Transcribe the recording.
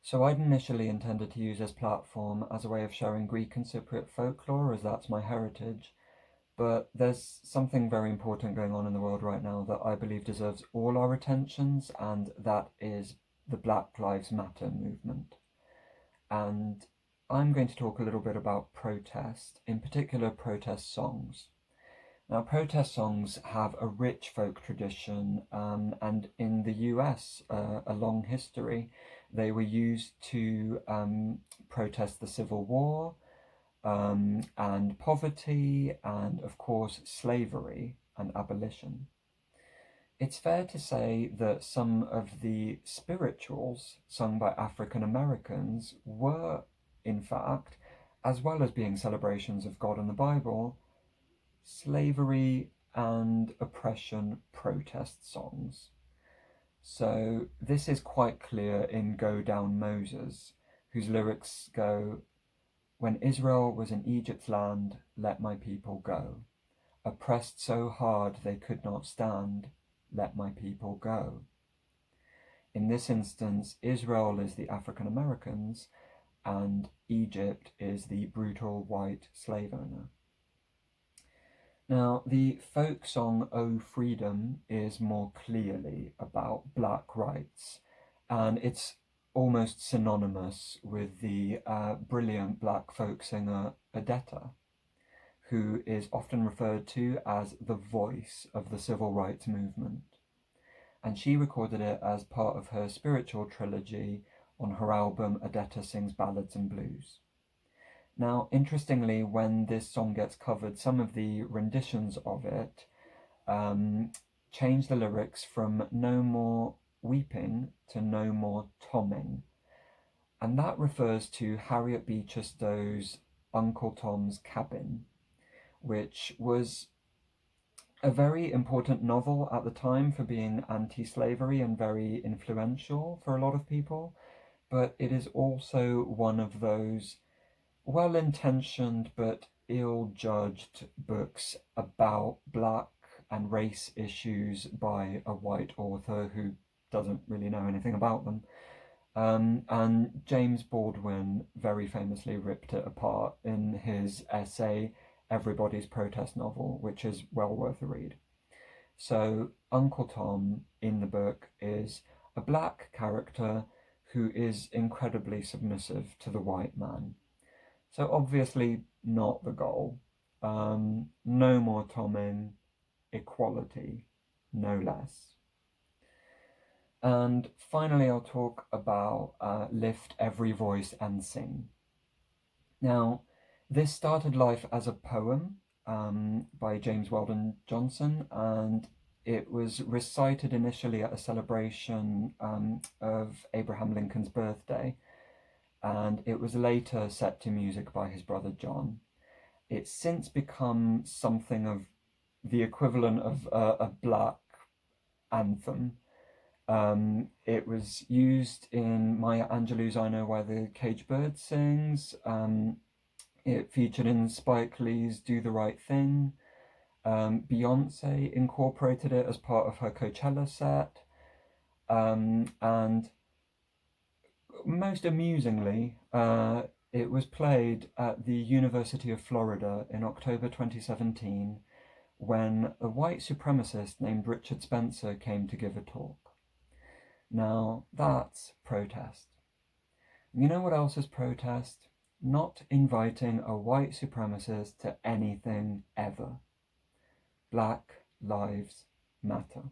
So I'd initially intended to use this platform as a way of sharing Greek and Cypriot folklore, as that's my heritage. But there's something very important going on in the world right now that I believe deserves all our attentions, and that is the Black Lives Matter movement. And I'm going to talk a little bit about protest, in particular protest songs. Now, protest songs have a rich folk tradition, and in the US, a long history. They were used to protest the Civil War, and poverty, and of course, slavery and abolition. It's fair to say that some of the spirituals sung by African Americans were, in fact, as well as being celebrations of God and the Bible, slavery and oppression protest songs. So this is quite clear in Go Down Moses, whose lyrics go, "When Israel was in Egypt's land, let my people go. Oppressed so hard they could not stand, let my people go." In this instance, Israel is the African Americans and Egypt is the brutal white slave owner. Now, the folk song "Oh Freedom" is more clearly about black rights, and it's almost synonymous with the brilliant black folk singer Odetta, who is often referred to as the voice of the civil rights movement. And she recorded it as part of her spiritual trilogy on her album Odetta Sings Ballads and Blues. Now, interestingly, when this song gets covered, some of the renditions of it change the lyrics from "no more weeping" to "no more tomming." And that refers to Harriet Beecher Stowe's Uncle Tom's Cabin, which was a very important novel at the time for being anti-slavery and very influential for a lot of people, but it is also one of those well-intentioned but ill-judged books about black and race issues by a white author who doesn't really know anything about them. And James Baldwin very famously ripped it apart in his essay Everybody's Protest Novel, which is well worth a read. So Uncle Tom in the book is a black character who is incredibly submissive to the white man. So obviously not the goal. No more tomming, equality, no less. And finally, I'll talk about Lift Every Voice and Sing. Now, this started life as a poem by James Weldon Johnson, and it was recited initially at a celebration of Abraham Lincoln's birthday, and it was later set to music by his brother John. It's since become something of the equivalent of a black anthem. It was used in Maya Angelou's I Know Why the Caged Bird Sings. It featured in Spike Lee's Do the Right Thing. Beyonce incorporated it as part of her Coachella set. And most amusingly, it was played at the University of Florida in October 2017 when a white supremacist named Richard Spencer came to give a talk. Now, that's protest. You know what else is protest? Not inviting a white supremacist to anything ever. Black Lives Matter.